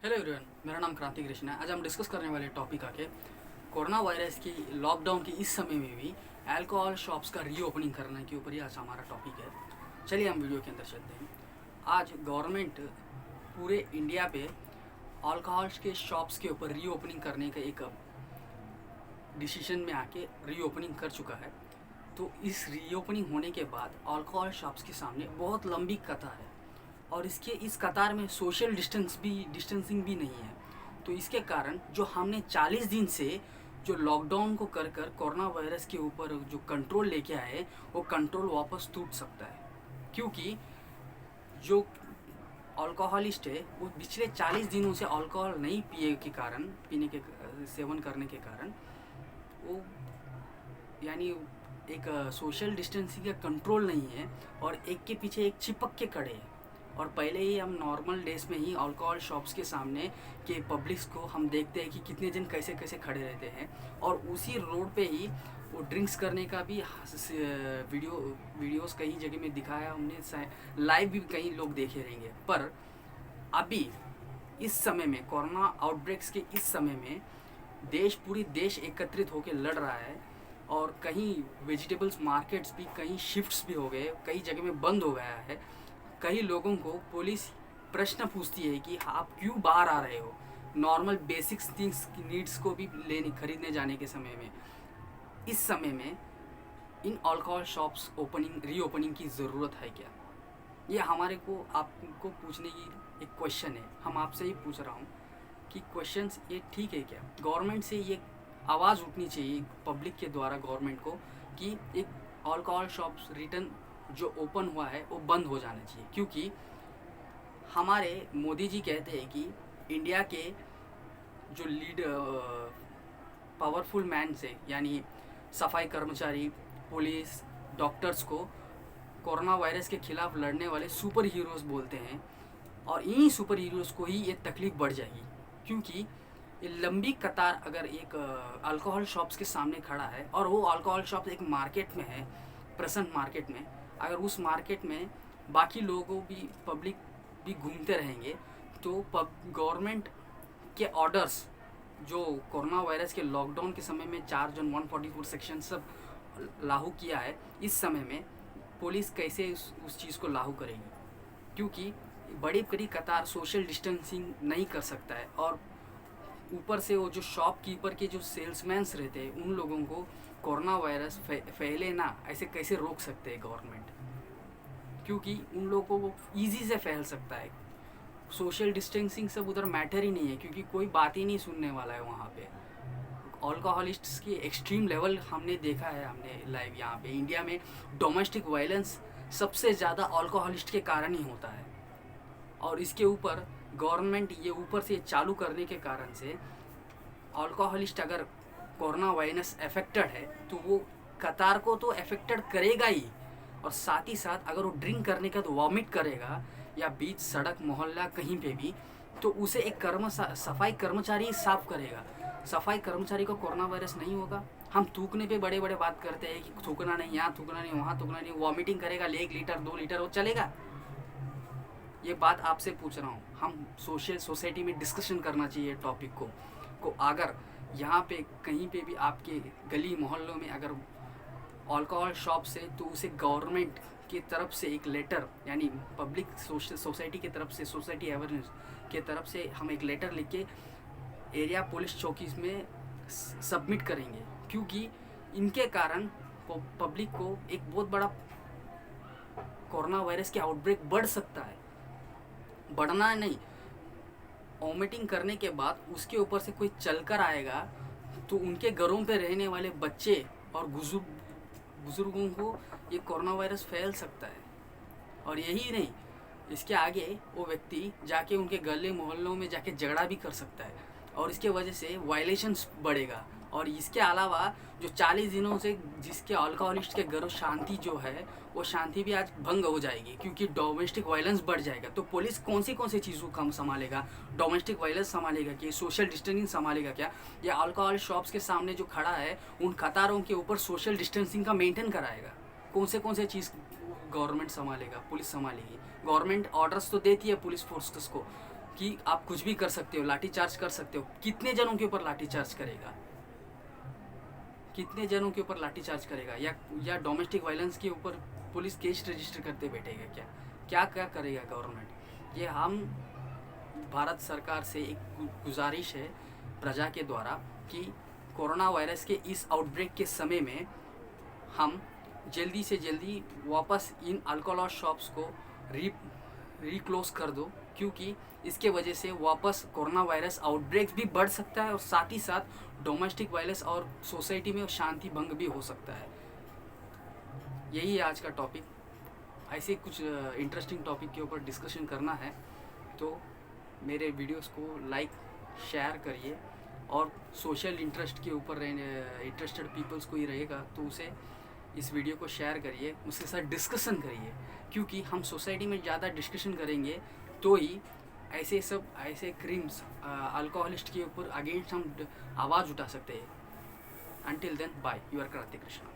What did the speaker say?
Hello everyone, मेरा नाम क्रांति कृष्ण है। आज हम डिस्कस करने वाले टॉपिक आके कोरोना वायरस की लॉकडाउन के इस समय में भी अल्कोहल शॉप्स का रीओपनिंग करने के ऊपर ही आज हमारा टॉपिक है। चलिए हम वीडियो के अंदर चलते हैं। आज गवर्नमेंट पूरे इंडिया पे अल्कोहल के शॉप्स के ऊपर रीओपनिंग करने का एक डिसीजन में आके रीओपनिंग कर चुका है। तो इस रीओपनिंग होने के बाद अल्कोहल शॉप्स के सामने बहुत लंबी कतार है और इस कतार में सोशल डिस्टेंसिंग भी नहीं है। तो इसके कारण जो हमने 40 दिन से जो लॉकडाउन को कर कर कोरोना वायरस के ऊपर जो कंट्रोल लेके आए, वो कंट्रोल वापस टूट सकता है। क्योंकि जो अल्कोहलिस्ट है वो पिछले 40 दिनों से अल्कोहल नहीं पीने के सेवन करने के कारण वो यानी एक सोशल डिस्टेंसिंग का कंट्रोल नहीं है और एक के पीछे एक चिपक के खड़े हैं। और पहले ही हम नॉर्मल डेज में ही अल्कोहल शॉप्स के सामने के पब्लिक्स को हम देखते हैं कि कितने जन कैसे कैसे खड़े रहते हैं और उसी रोड पे ही वो ड्रिंक्स करने का भी वीडियोस कई जगह में दिखाया हमने, लाइव भी कई लोग देखे रहेंगे। पर अभी इस समय में कोरोना आउटब्रेक्स के इस समय में पूरी देश एकत्रित होकर लड़ रहा है और कहीं वेजिटेबल्स मार्केट्स भी कहीं शिफ्ट्स भी हो गए, कई जगह में बंद हो गया है। कई लोगों को पुलिस प्रश्न पूछती है कि आप क्यों बाहर आ रहे हो, नॉर्मल बेसिक थिंग्स नीड्स को भी खरीदने जाने के समय में। इस समय में इन अल्कोहल शॉप्स रीओपनिंग की ज़रूरत है क्या? ये हमारे को आपको पूछने की एक क्वेश्चन है। हम आपसे ही पूछ रहा हूँ कि क्वेश्चंस ये ठीक है क्या? गवर्नमेंट से ये आवाज़ उठनी चाहिए पब्लिक के द्वारा गवर्नमेंट को कि एक अल्कोहल शॉप्स रिटर्न जो ओपन हुआ है वो बंद हो जाना चाहिए। क्योंकि हमारे मोदी जी कहते हैं कि इंडिया के जो पावरफुल मैन से यानी सफाई कर्मचारी, पुलिस, डॉक्टर्स को कोरोना वायरस के खिलाफ लड़ने वाले सुपर हीरोज़ बोलते हैं और इन्हीं सुपर हीरोज़ को ही ये तकलीफ़ बढ़ जाएगी। क्योंकि ये लंबी कतार अगर एक अल्कोहल शॉप्स के सामने खड़ा है और वो अल्कोहल शॉप एक मार्केट में है, प्रेजेंट मार्केट में, अगर उस मार्केट में बाकी लोगों भी पब्लिक भी घूमते रहेंगे तो गवर्नमेंट के ऑर्डर्स जो कोरोना वायरस के लॉकडाउन के समय में 4 जून 144 सेक्शन सब लागू किया है, इस समय में पुलिस कैसे उस चीज़ को लागू करेगी? क्योंकि बड़ी बड़ी कतार सोशल डिस्टेंसिंग नहीं कर सकता है और ऊपर से वो जो शॉपकीपर के जो सेल्समैन्स रहते हैं उन लोगों को कोरोना वायरस फैले ना, ऐसे कैसे रोक सकते हैं गवर्नमेंट? क्योंकि उन लोगों को ईजी से फैल सकता है। सोशल डिस्टेंसिंग सब उधर मैटर ही नहीं है क्योंकि कोई बात ही नहीं सुनने वाला है वहाँ पे। अल्कोहलिस्ट्स की एक्सट्रीम लेवल हमने देखा है, हमने लाइव यहाँ पे इंडिया में डोमेस्टिक वायलेंस सबसे ज़्यादा अल्कोहलिस्ट के कारण ही होता है। और इसके ऊपर गवर्नमेंट ये ऊपर से चालू करने के कारण से अल्कोहलिस्ट अगर कोरोना वायरस अफेक्टेड है तो वो कतार को तो अफेक्टेड करेगा ही और साथ ही साथ अगर वो ड्रिंक करने का तो वॉमिट करेगा या बीच सड़क मोहल्ला कहीं पे भी, तो उसे एक सफाई कर्मचारी साफ करेगा। सफाई कर्मचारी को कोरोना वायरस नहीं होगा। हम थूकने पे बड़े बड़े बात करते हैं कि थूकना नहीं, यहाँ थूकना नहीं, वहाँ थूकना नहीं, वॉमिटिंग करेगा 1 लीटर 2 लीटर वो चलेगा? ये बात आपसे पूछ रहा हूँ। हम सोसाइटी में डिस्कशन करना चाहिए टॉपिक को अगर यहाँ पे कहीं पे भी आपके गली मोहल्लों में अगर अल्कोहल शॉप से, तो उसे गवर्नमेंट की तरफ से एक लेटर यानी पब्लिक सोसाइटी की तरफ से, सोसाइटी अवेयरनेस के तरफ से हम एक लेटर लिख के एरिया पुलिस चौकी में सबमिट करेंगे। क्योंकि इनके कारण पब्लिक को एक बहुत बड़ा कोरोना वायरस के आउटब्रेक बढ़ सकता है। बढ़ना नहीं, वॉमिटिंग करने के बाद उसके ऊपर से कोई चलकर आएगा तो उनके घरों पे रहने वाले बच्चे और बुजुर्गों को ये कोरोना वायरस फैल सकता है। और यही नहीं, इसके आगे वो व्यक्ति जाके उनके गले मोहल्लों में जाके झगड़ा भी कर सकता है और इसके वजह से वायलेशंस बढ़ेगा। और इसके अलावा जो 40 दिनों से जिसके अल्कोहलिस्ट के घरों शांति जो है वो शांति भी आज भंग हो जाएगी क्योंकि डोमेस्टिक वायलेंस बढ़ जाएगा। तो पुलिस कौन सी चीज़ों को कम संभालेगा? डोमेस्टिक वायलेंस संभालेगा कि सोशल डिस्टेंसिंग संभालेगा क्या? या अल्कोहल शॉप्स के सामने जो खड़ा है उन कतारों के ऊपर सोशल डिस्टेंसिंग का मेंटेन कराएगा? कौन से चीज़ गवर्नमेंट संभालेगा? पुलिस संभालेगी। गवर्नमेंट ऑर्डर्स तो देती है पुलिस फोर्सेस को कि आप कुछ भी कर सकते हो, लाठी चार्ज कर सकते हो। कितने जनों के ऊपर लाठी चार्ज करेगा, कितने जनों के ऊपर लाठी चार्ज करेगा? या डोमेस्टिक वायलेंस के ऊपर पुलिस केस रजिस्टर करते बैठेगा क्या? क्या क्या करेगा गवर्नमेंट? ये हम भारत सरकार से एक गुजारिश है प्रजा के द्वारा कि कोरोना वायरस के इस आउटब्रेक के समय में हम जल्दी से जल्दी वापस इन अल्कोहल शॉप्स को रीक्लोज कर दो, क्योंकि इसके वजह से वापस कोरोना वायरस आउटब्रेक भी बढ़ सकता है और साथ ही साथ डोमेस्टिक वायलेंस और सोसाइटी में शांति भंग भी हो सकता है। यही है आज का टॉपिक। ऐसे कुछ इंटरेस्टिंग टॉपिक के ऊपर डिस्कशन करना है तो मेरे वीडियोस को लाइक शेयर करिए, और सोशल इंटरेस्ट के ऊपर इंटरेस्टेड पीपल्स को ही रहेगा तो उसे इस वीडियो को शेयर करिए, उसके साथ डिस्कशन करिए, क्योंकि हम सोसाइटी में ज़्यादा डिस्कशन करेंगे तो ही ऐसे क्रीम्स अल्कोहलिस्ट के ऊपर अगेंस्ट हम आवाज़ उठा सकते हैं। अंटिल देन बाय, योर क्रांति कृष्णा।